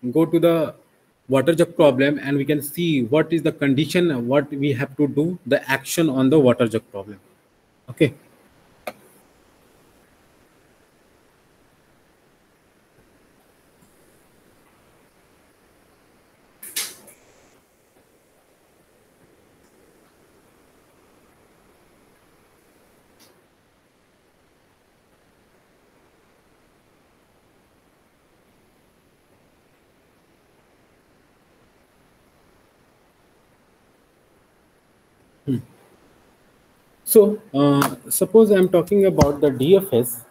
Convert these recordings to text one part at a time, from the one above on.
go to the water jug problem and we can see what is the condition, what we have to do, the action on the water jug problem. Okay. So suppose I'm talking about the DFS.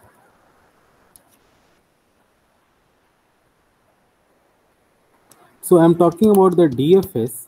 So I'm talking about the DFS.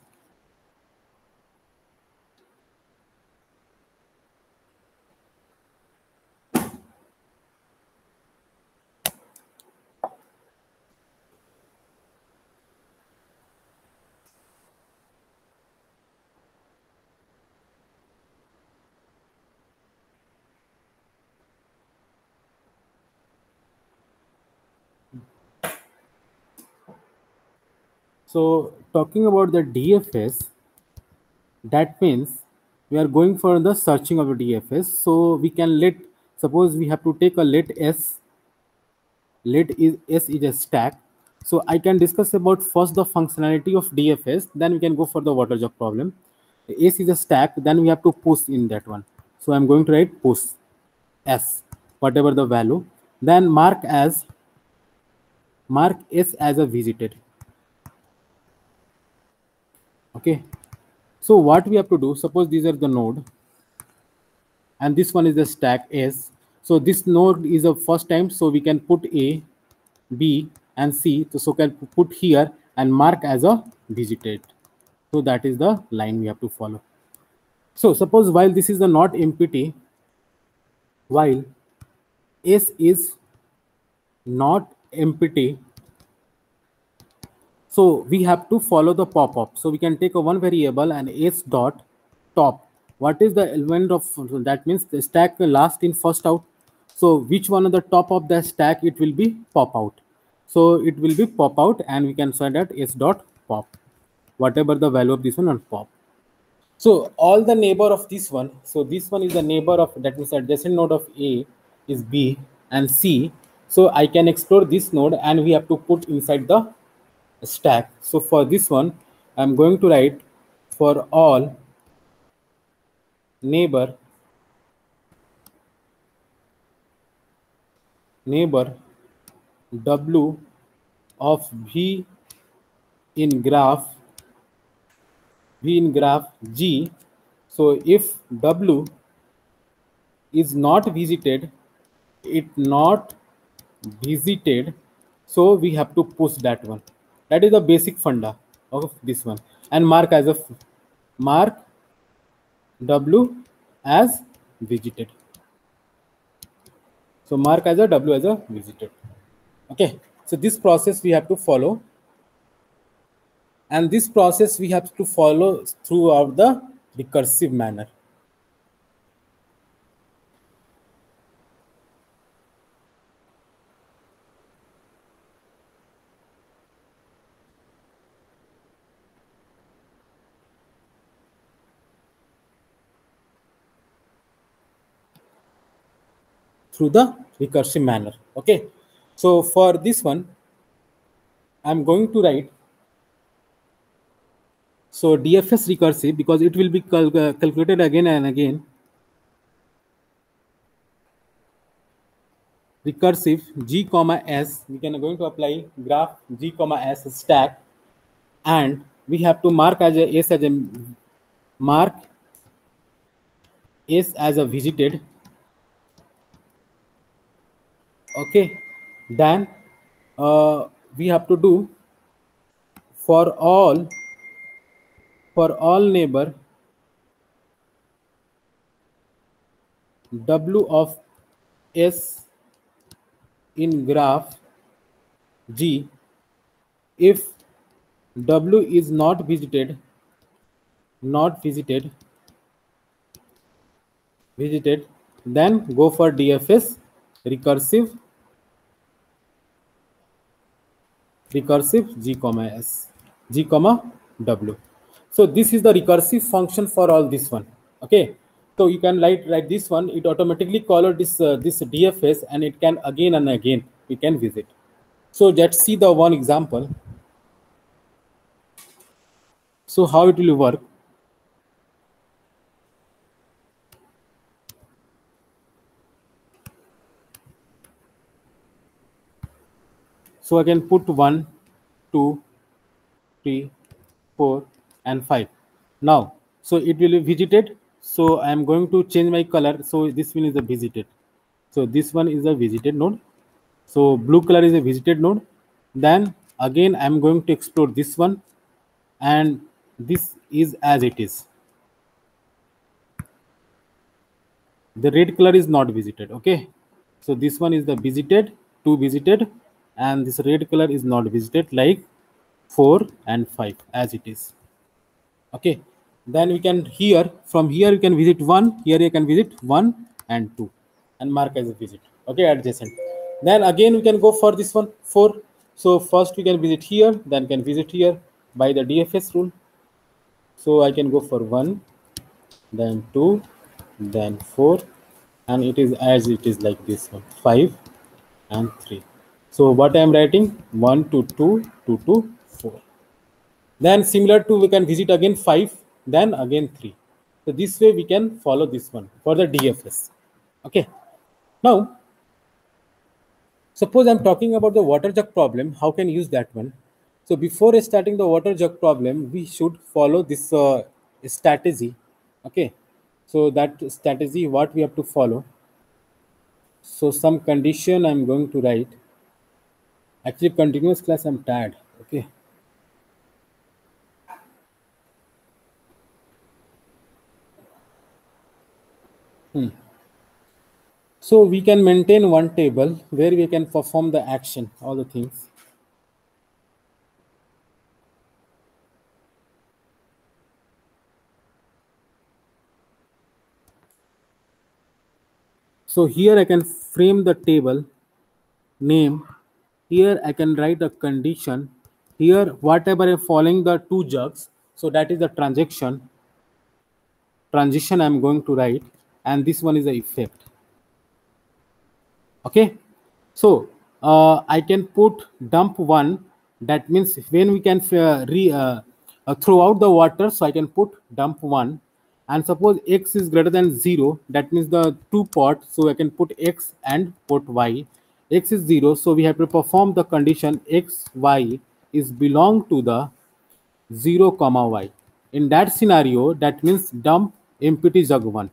So talking about the DFS, that means we are going for the searching of the DFS. So we can suppose we have to take a let S. Let S is a stack. So I can discuss about first the functionality of DFS, then we can go for the water jug problem. S is a stack, then we have to push in that one. So I'm going to write push S, whatever the value, then mark S as a visited. Okay. So what we have to do, suppose these are the node and this one is the stack S. So this node is the first time, so we can put A, B and C. So can put here and mark as a visited. So that is the line we have to follow. So suppose while this is the not empty, while S is not empty, so we have to follow the pop-up. So we can take a one variable and S dot top. What is the element of that? Means the stack last in first out. So which one of the top of the stack it will be pop out. So it will be pop out and we can say that S dot pop, whatever the value of this one and pop. So all the neighbor of this one. So this one is the neighbor of, that means adjacent node of A is B and C. So I can explore this node and we have to put inside the stack. So for this one, I'm going to write for all neighbor W of V in graph G. So if W is not visited, so we have to push that one. That is the basic funda of this one, and mark W as visited. So mark as a W as a visited. Okay, so this process we have to follow, and this process we have to follow throughout the recursive manner. Through the recursive manner. Okay, so for this one, I'm going to write so DFS recursive, because it will be calculated again and again. Recursive G comma S, we can going to apply graph G comma S stack, and we have to mark as a S as a mark S as a visited. Okay, then we have to do for all neighbor W of S in graph G. If W is not visited, then go for DFS recursive recursive g comma s, g comma w. So this is the recursive function for all this one. Okay, so you can write this one. It automatically call this this DFS, and it can again and again we can visit. So let's see the one example. So how it will work? So I can put 1, 2, 3, 4, and 5. Now, so it will be visited. So I am going to change my color. So this one is a visited. So this one is a visited node. So blue color is a visited node. Then again, I am going to explore this one, and this is as it is. The red color is not visited. Okay, so this one is the visited, 2 visited, and this red color is not visited, like 4 and 5 as it is. Okay, then we can here, from here you can visit 1, here you can visit 1 and 2 and mark as a visit. Okay, adjacent. Then again we can go for this one 4. So first we can visit here, then can visit here by the DFS rule. So I can go for 1, then 2, then 4, and it is as it is like this one 5 and 3. So what I am writing 1 to 2, 2 to 4. Then similar to we can visit again 5, then again 3. So this way we can follow this one for the DFS. Okay. Now, suppose I'm talking about the water jug problem. How can you use that one? So before starting the water jug problem, we should follow this strategy. Okay. So that strategy, what we have to follow. So some condition I'm going to write. Actually, continuous class, I'm tired. Okay. So we can maintain one table where we can perform the action, all the things. So here I can frame the table name. Here I can write the condition. Here whatever I'm following the 2 jugs. So that is the transition I'm going to write, and this one is the effect. Okay, so I can put dump 1. That means when we can throw out the water, so I can put dump 1. And suppose x is greater than 0, that means the 2 pot, so I can put x and put y. X is 0, so we have to perform the condition x, y is belong to the 0 comma y. In that scenario, that means dump empty jug 1.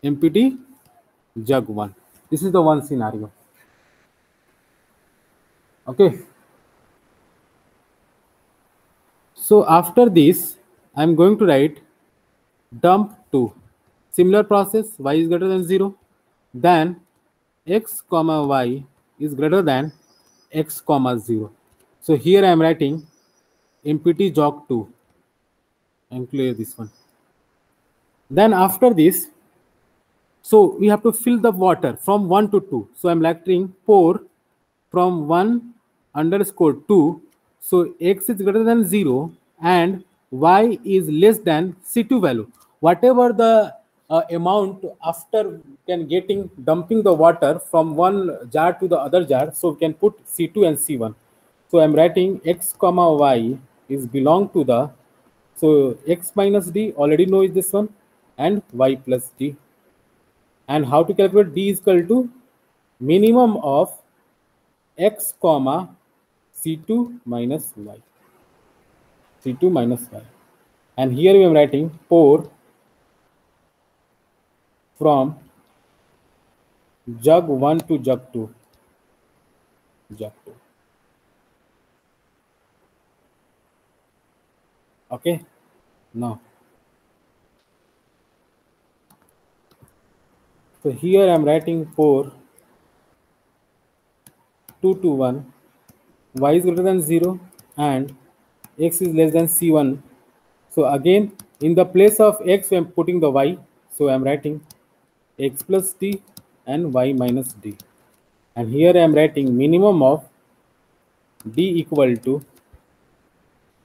Empty jug 1. This is the one scenario. Okay. So after this, I'm going to write dump 2. Similar process, y is greater than 0. Then x comma y is greater than x comma 0. So here I am writing empty jog 2. And clear this one. Then after this, so we have to fill the water from 1 to 2. So I'm writing pour from 1 underscore 2. So x is greater than 0 and y is less than C2 value. Whatever the amount after can getting dumping the water from one jar to the other jar, so we can put C2 and C1. So I'm writing x comma y is belong to the, so x minus d already know is this one, and y plus d. And how to calculate d is equal to minimum of x comma C2 minus y. C2 minus y. And here we are writing pour from jug 1 to jug 2. Jug 2. Okay. Now, so here I am writing pour 2 to 1, y is greater than 0 and x is less than C1. So again, in the place of x, I am putting the y. So I am writing x plus d and y minus d. And here I am writing minimum of d equal to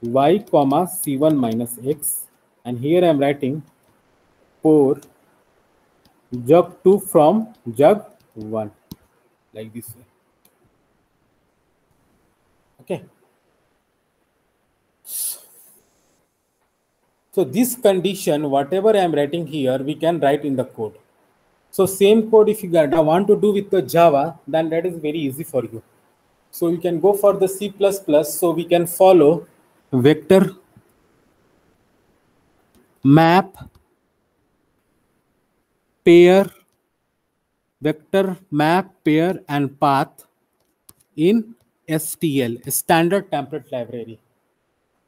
y comma c1 minus x, and here I am writing for jug2 from jug1, like this way. Okay. So this condition, whatever I am writing here, we can write in the code. So same code, if you want to do with the Java, then that is very easy for you. So you can go for the C++. So we can follow vector map pair, vector map pair and path in STL, standard template library.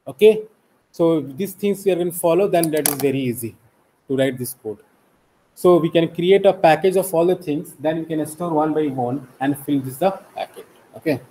Okay. So these things we are going to follow, then that is very easy to write this code. So we can create a package of all the things, then we can store one by one and fill this the packet. Okay.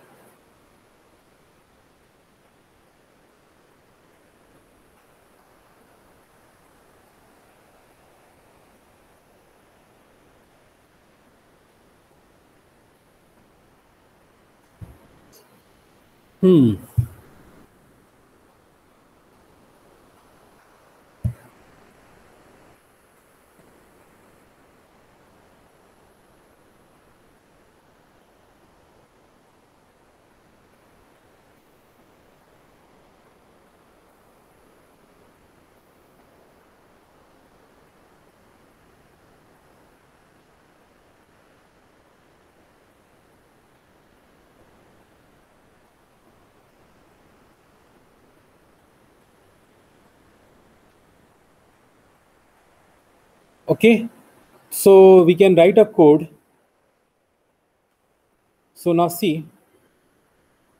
Okay. So we can write a code. So now see,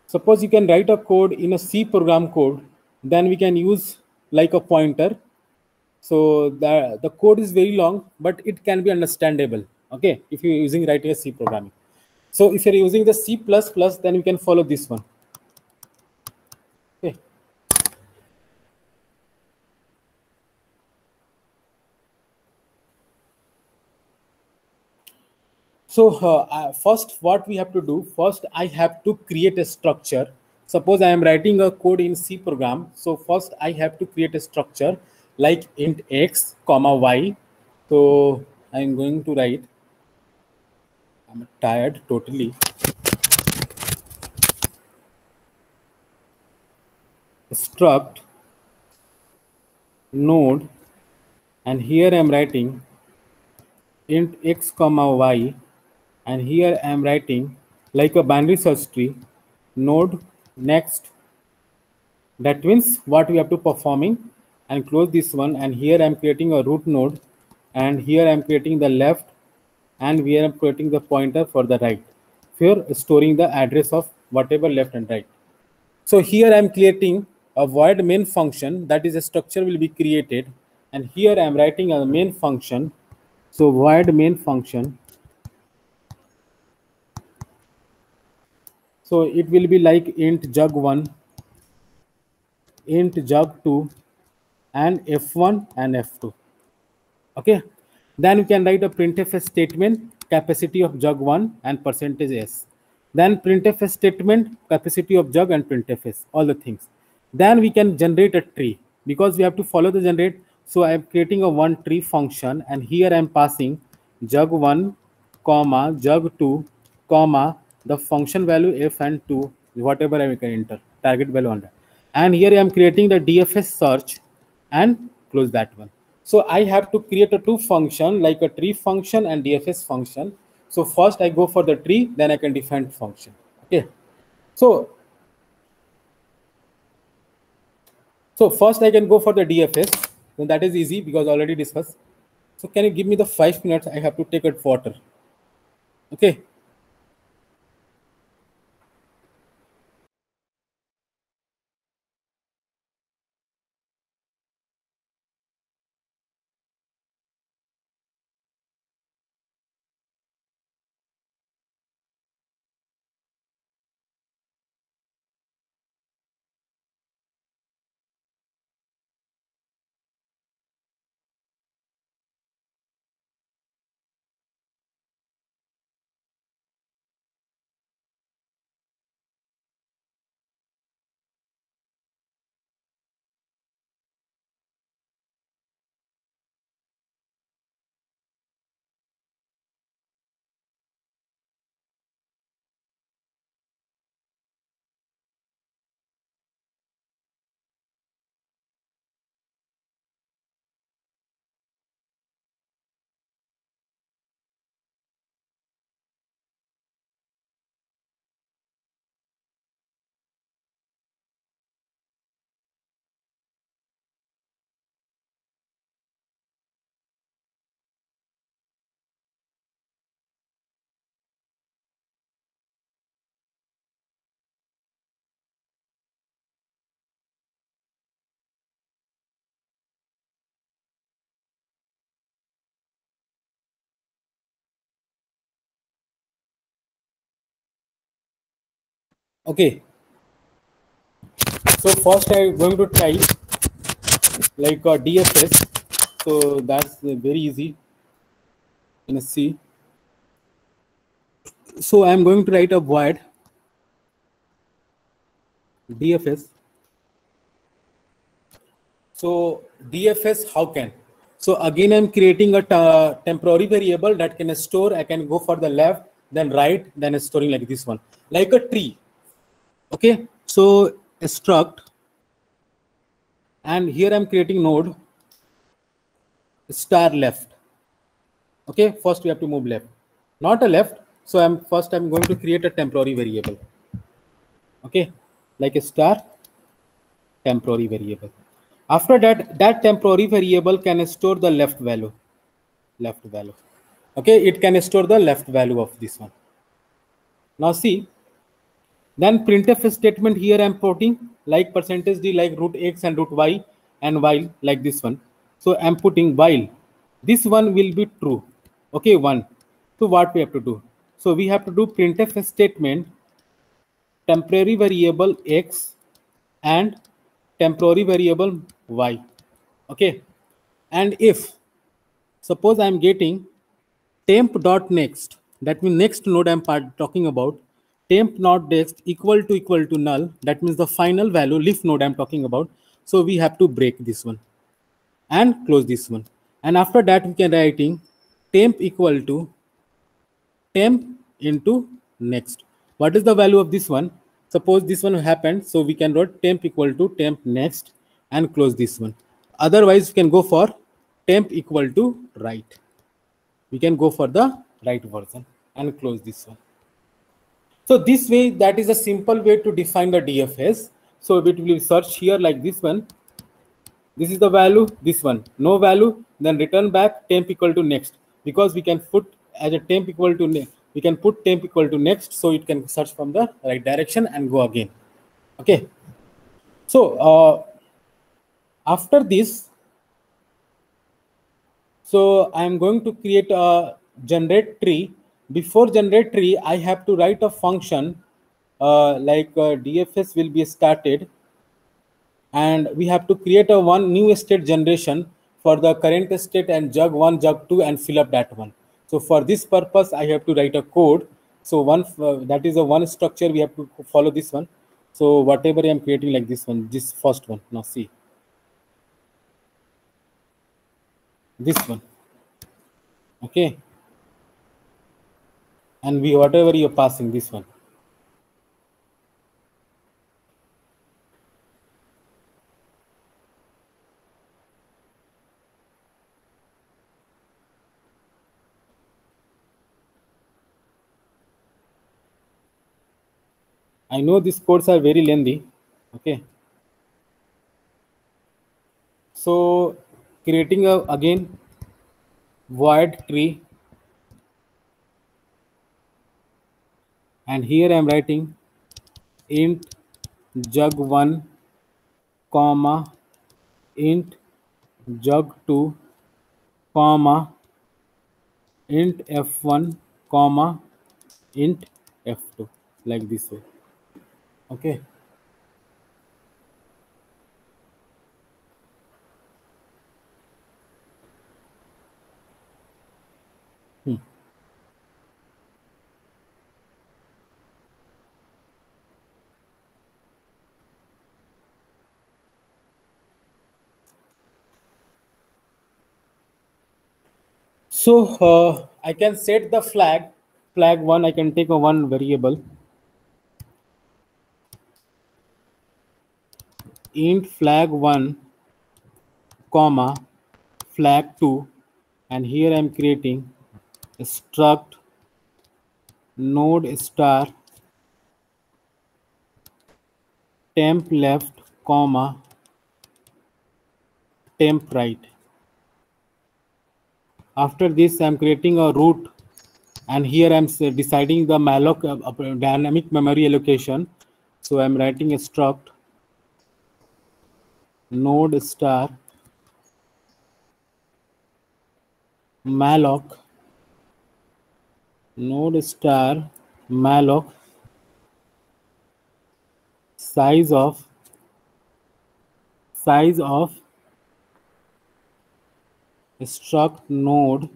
suppose you can write a code in a C program code, then we can use like a pointer. So the code is very long, but it can be understandable. Okay, if you're using writing a C programming. So if you're using the C++, then you can follow this one. Okay. So first, what we have to do, first I have to create a structure. Suppose I am writing a code in C program. So first I have to create a structure like int x comma y. So I'm going to write, I'm tired totally. Struct node, and here I'm writing int x comma y, and here I'm writing like a binary search tree node next. That means what we have to performing, and close this one, and here I'm creating a root node, and here I'm creating the left, and we are creating the pointer for the right. Here storing the address of whatever left and right. So here I'm creating a void main function, that is a structure will be created, and here I'm writing a main function. So void main function. So it will be like int jug1, int jug2, and f1 and f2. Okay. Then you can write a printf statement, capacity of jug1 and percentage s. Then printf statement, capacity of jug and printf s, all the things. Then we can generate a tree, because we have to follow the generate. So I am creating a one tree function, and here I am passing jug1 comma jug2 comma the function value f and 2, whatever I can enter target value on that. And here I am creating the dfs search and close that one. So I have to create a two function like a tree function and dfs function. So first I go for the tree, then I can define function. Okay. So first I can go for the dfs, and that is easy because already discussed. So can you give me the 5 minutes? I have to take a water. Okay. Okay, so first I'm going to try like a DFS. So that's very easy in a C. So I'm going to write a void DFS. So DFS, how can? So again, I'm creating a temporary variable that can store. I can go for the left, then right, then storing like this one, like a tree. Okay, so a struct, and here I'm creating node star left. Okay, first we have to move left, not a left. So I'm going to create a temporary variable. Okay, like a star temporary variable. After that, that temporary variable can store the left value. Okay, it can store the left value of this one. Now see, then printf statement here I'm putting like percentage d like root x and root y and while like this one. So I'm putting while this one will be true. Okay, one. So what we have to do? So we have to do printf statement temporary variable x and temporary variable y. Okay, and if suppose I'm getting temp.next, that means next node I'm talking about, temp.next equal to null, that means the final value leaf node I'm talking about. So we have to break this one and close this one, and after that we can writing temp equal to temp into next. What is the value of this one? Suppose this one happened, so we can write temp equal to temp next and close this one. Otherwise we can go for temp equal to right. We can go for the right version and close this one. So this way, that is a simple way to define the DFS. So it will search here like this one. This is the value, this one, no value, then return back temp equal to next, because we can put as a temp equal to next, we can put temp equal to next, so it can search from the right direction and go again. Okay. So after this, so I'm going to create a generate tree. Before generate tree, I have to write a function like DFS will be started, and we have to create a one new state generation for the current state and jug1 jug2 and fill up that one. So for this purpose I have to write a code. So one that is a one structure, we have to follow this one. So whatever I'm creating like this one, this first one, now see this one. Okay, and we whatever you're passing this one. I know these codes are very lengthy. Okay, so creating a again void tree, and here I'm writing int jug1 comma int jug2 comma int f1 comma int f2, like this way. Okay, so I can set the flag one. I can take a one variable int flag1 comma flag2, and here I'm creating a struct node star temp left comma temp right. After this I'm creating a root, and here I'm deciding the malloc dynamic memory allocation. So I'm writing a struct node star malloc node star malloc size of struct node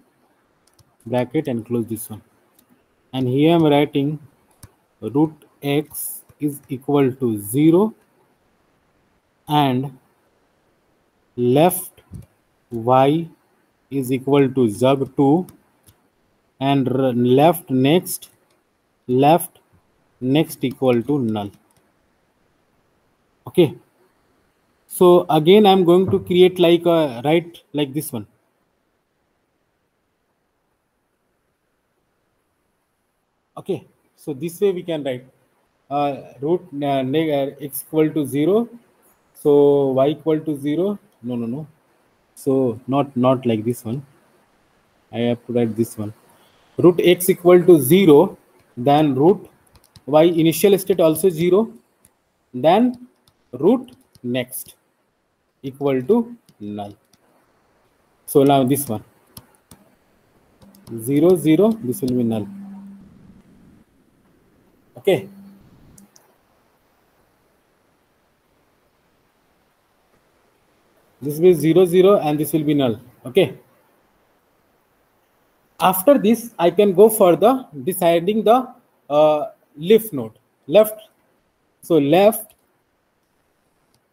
bracket and close this one. And here I'm writing root x is equal to 0 and left y is equal to zug2 and left next equal to null. Okay, so again I'm going to create like a write like this one. Okay, so this way we can write root x equal to 0, so y equal to 0. No, so not like this one. I have to write this one. Root x equal to 0, then root y initial state also 0, then root next equal to null. So now this one 0 0, this will be null. Okay, this will be 0 0 and this will be null. Okay, after this I can go for the deciding the left node left. So left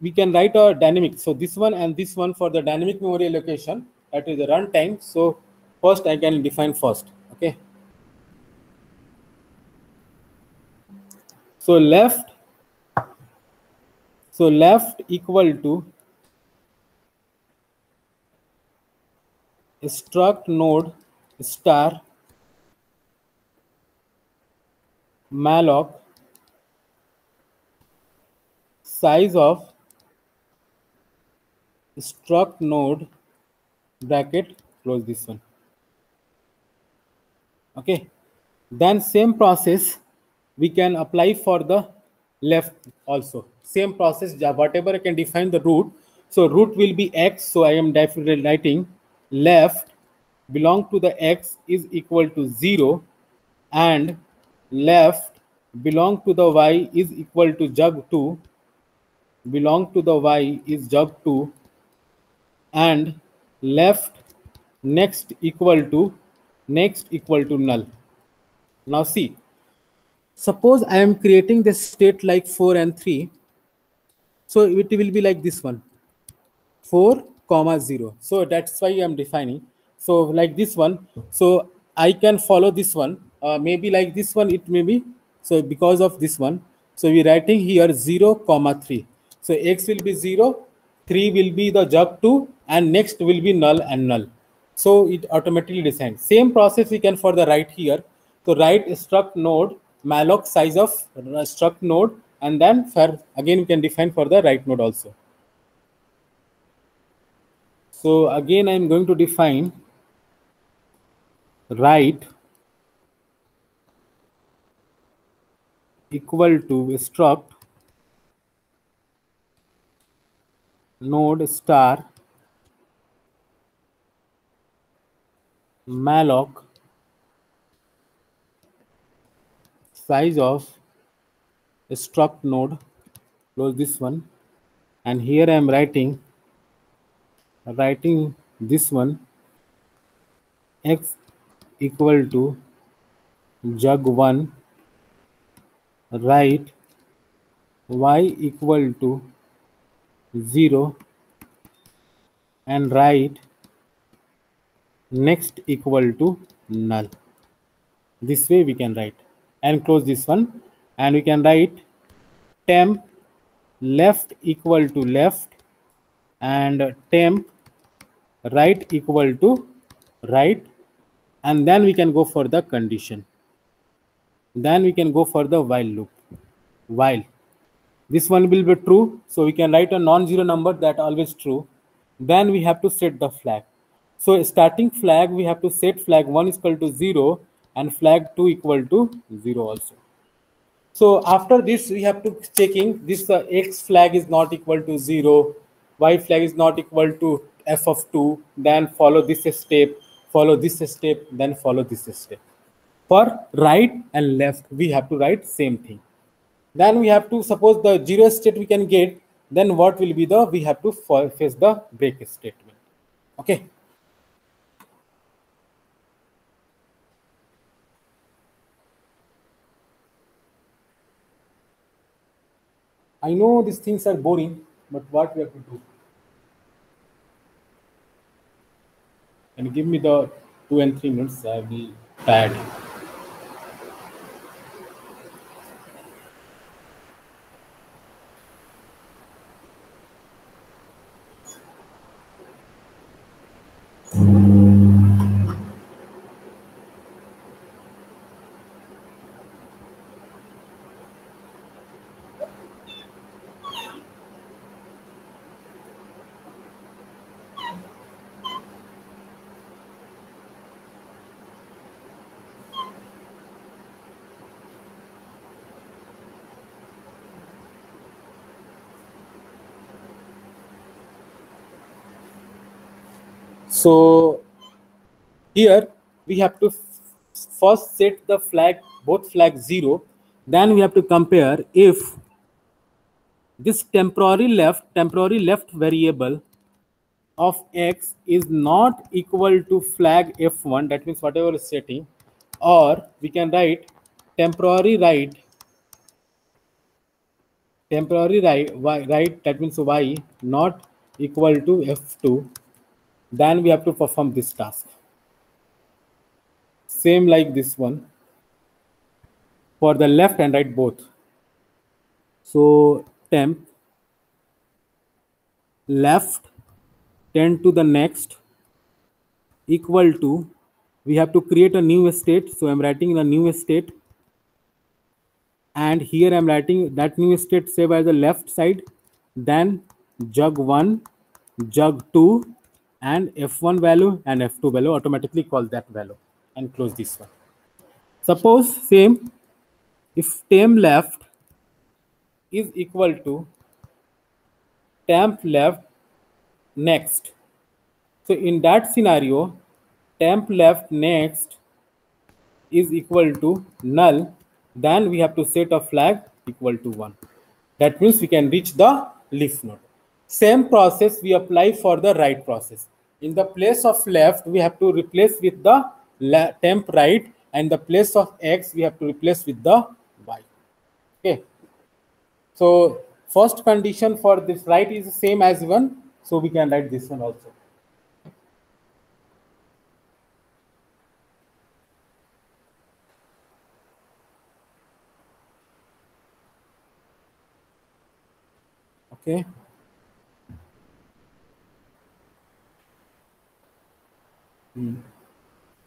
we can write a dynamic, so this one and this one for the dynamic memory allocation, that is the runtime. So first I can define first. Okay, so left equal to struct node star malloc size of struct node bracket close this one. Okay, then same process we can apply for the left also. Same process, whatever I can define the root. So root will be x, so I am definitely writing left belong to the x is equal to 0 and left belong to the y is equal to jug2, belong to the y is jug2 and left next equal to null. Now see, suppose I am creating the state like 4 and 3, so it will be like this one 4 comma 0. So that's why I'm defining. So like this one, so I can follow this one, maybe like this one it may be. So because of this one, so we're writing here 0 comma 3. So x will be 0, 3 will be the jug2 and next will be null and null. So it automatically designs. Same process we can for the right here. So write struct node malloc size of struct node, and then for again we can define for the right node also. So again I am going to define right equal to struct node star malloc size of struct node, close this one, and here I am writing this one x equal to jug1, write y equal to 0 and write next equal to null. This way we can write and close this one, and we can write temp left equal to left and temp right equal to right, and then we can go for the condition. Then we can go for the while loop. While this one will be true, so we can write a non-zero number that always true. Then we have to set the flag. So starting flag, we have to set flag 1 is equal to 0 and flag 2 equal to 0 also. So after this, we have to checking this x flag is not equal to 0, y flag is not equal to f of 2, then follow this step, then follow this step. For right and left, we have to write same thing. Then we have to, suppose the zero state we can get, then what will be the, we have to face the break statement. Okay. I know these things are boring, but what we have to do? And give me the 2 and 3 minutes, I will be tired. So here we have to first set the flag, both flag 0. Then we have to compare if this temporary left variable of x is not equal to flag f1, that means whatever is setting, or we can write temporary right, that means y not equal to f2, then we have to perform this task. Same like this one for the left and right both. So temp left 10 to the next equal to, we have to create a new state. So I'm writing the new state, and here I'm writing that new state save as the left side, then jug1, jug2, and f1 value and f2 value, automatically call that value and close this one. Suppose same, if temp left is equal to temp left next. So in that scenario, temp left next is equal to null, then we have to set a flag equal to 1. That means we can reach the leaf node. Same process we apply for the right process. In the place of left, we have to replace with the temp right, and the place of x we have to replace with the y. Okay. So first condition for this right is the same as 1, so we can write this one also. Okay.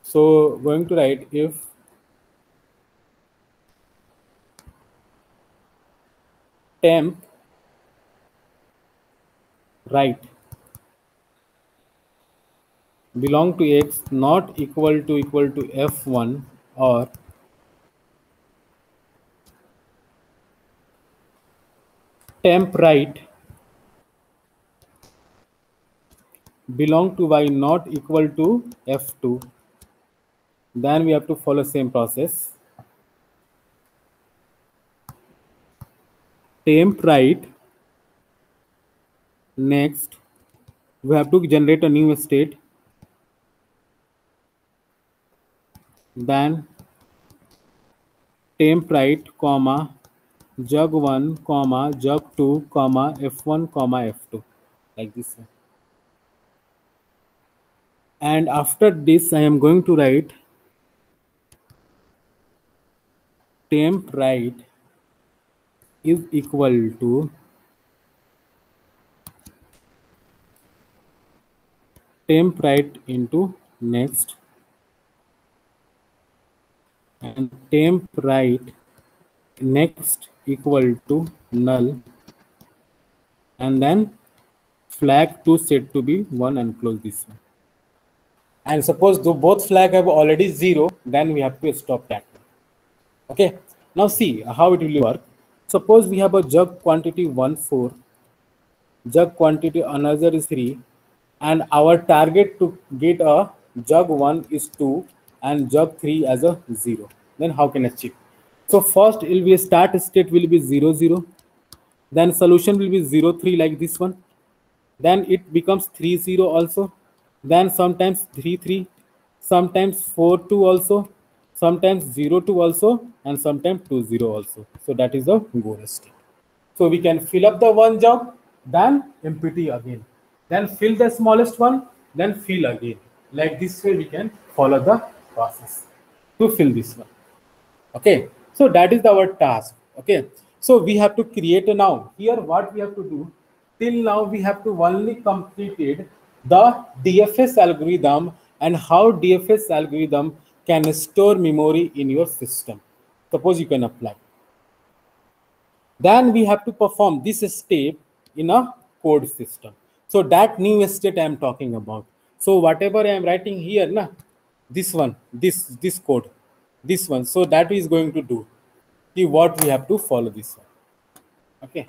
So going to write if temp right belong to x not equal to f1, or temp right belong to y not equal to f2, then we have to follow same process. Temp right next, we have to generate a new state, then temp right comma jug1 comma jug2 comma f1 comma f2, like this. And after this I am going to write temp right is equal to temp right into next, and temp right next equal to null, and then flag 2 set to be 1 and close this one. And suppose though both flag have already 0, then we have to stop that. Okay, now see how it will work. Suppose we have a jug quantity 1 4, jug quantity another is 3, and our target to get a jug 1 is 2 and jug 3 as a 0. Then how can I achieve? So first it will be a start state will be 0 0, then solution will be 0 3 like this one, then it becomes 3 0 also, then sometimes 3 3, sometimes 4 2 also, sometimes 0 2 also, and sometimes 2 0 also. So that is the goal state. So we can fill up the one job, then empty again, then fill the smallest one, then fill again. Like this way we can follow the process to fill this one. Okay, so that is our task. Okay, so we have to create a now. Here what we have to do, till now we have to only completed the DFS algorithm and how DFS algorithm can store memory in your system. Suppose you can apply. Then we have to perform this step in a code system. So that new state I am talking about. So whatever I am writing here, na, this one, this code, this one. So that is going to do. See what we have to follow this one. Okay.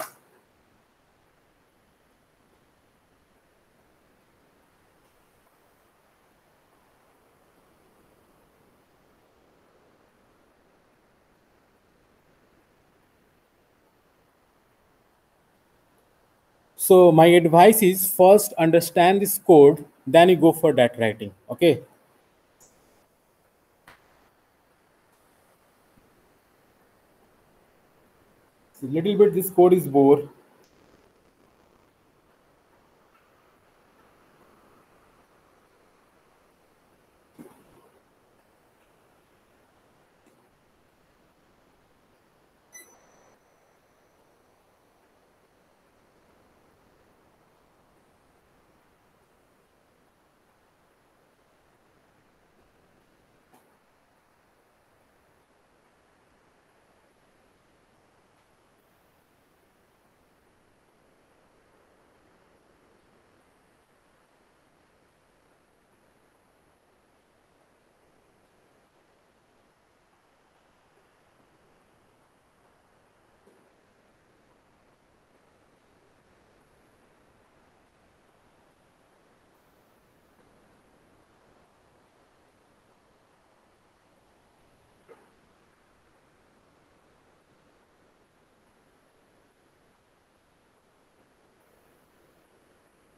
So my advice is first understand this code, then you go for that writing. Okay. So little bit this code is bore.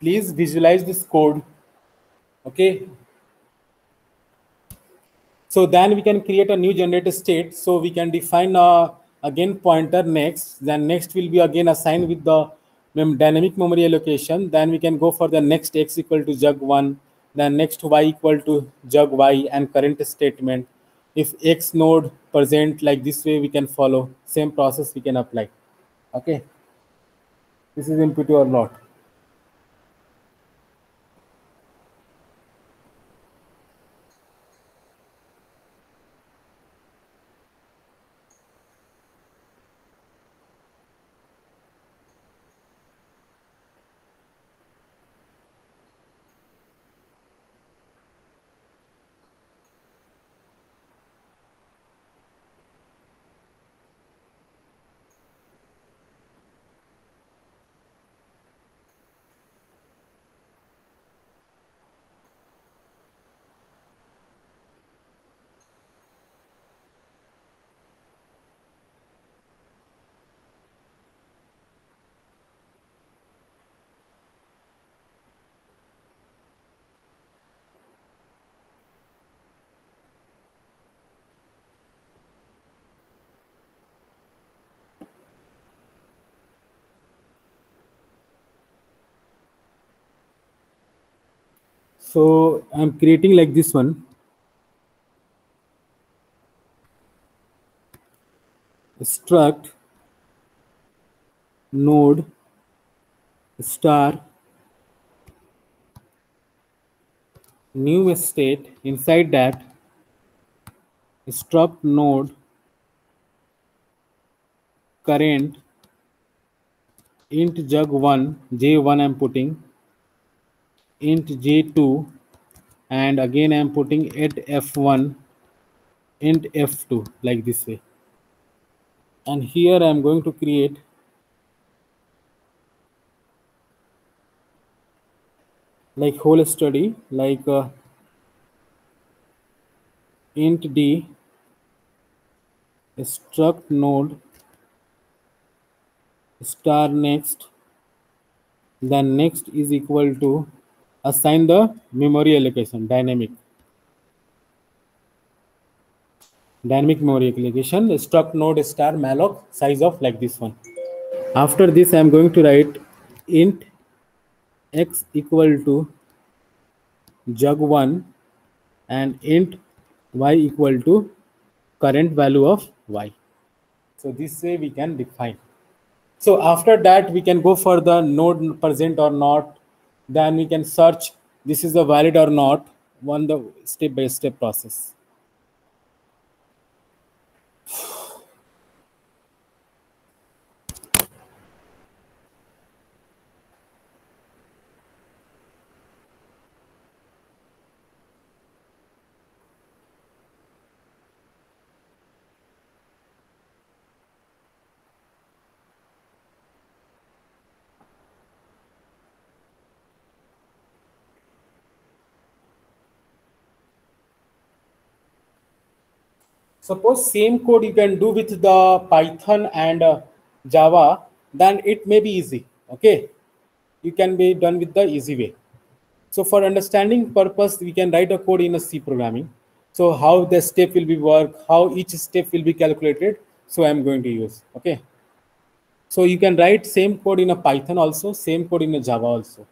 Please visualize this code. Okay. So then we can create a new generator state. So we can define again pointer next. Then next will be again assigned with the dynamic memory allocation. Then we can go for the next x equal to jug1. Then next y equal to jug y and current statement. If x node present like this way, we can follow same process we can apply. Okay. This is input or not. So I'm creating like this one. Struct node star new state. Inside that struct node current int jug1 j1 I'm putting, int j2, and again I'm putting at f1 int f2 like this way. And here I'm going to create like whole study like int d struct node star next, then next is equal to assign the memory allocation, dynamic memory allocation, struct node star malloc size of like this one. After this, I am going to write int x equal to jug1 and int y equal to current value of y. So this way we can define. So after that, we can go for the node present or not. Then we can search this is a valid or not, one the step-by-step process. Suppose same code you can do with the Python and Java, then it may be easy. Okay, you can be done with the easy way. So for understanding purpose, we can write a code in a C programming. So how the step will be work, how each step will be calculated. So I'm going to use. Okay. So you can write same code in a Python also, same code in a Java also.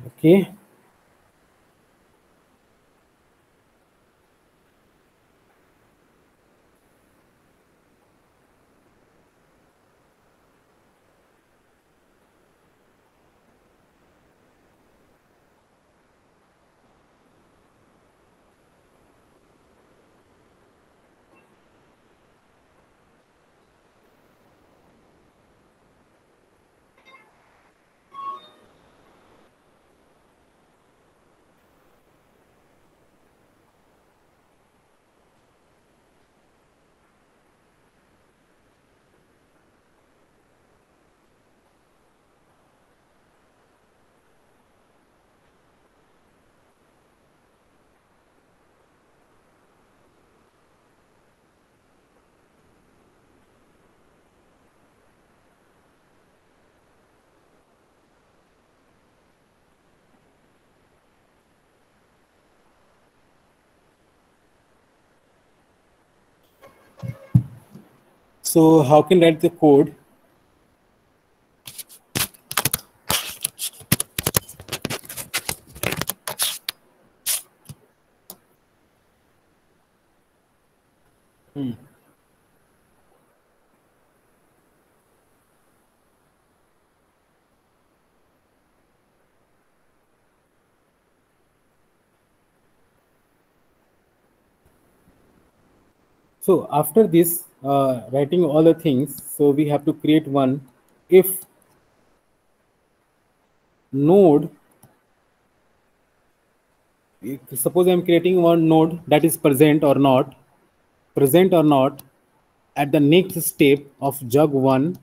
Okay. So how can I write the code? Hmm. So after this, writing all the things, so we have to create one if node. Suppose I'm creating one node that is present or not at the next step of jug1,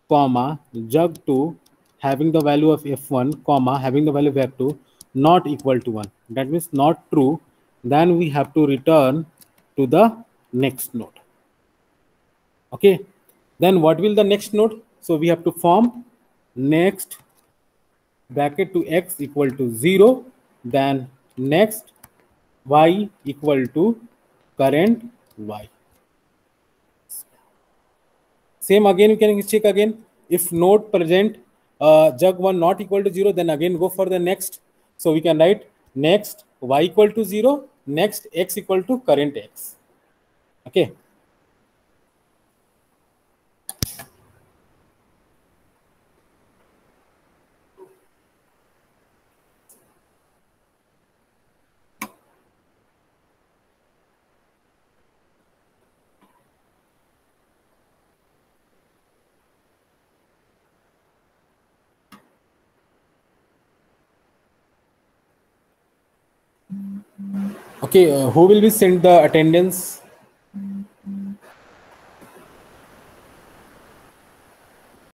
comma jug2 having the value of f1, comma having the value of f2 not equal to 1. That means not true. Then we have to return to the next node. Okay. Then what will the next node? So we have to form next bracket to x equal to 0, then next y equal to current y. Same again, you can check again. If node present jug1 not equal to 0, then again go for the next. So we can write next y equal to 0, next x equal to current x. Okay. Okay, who will be send the attendance?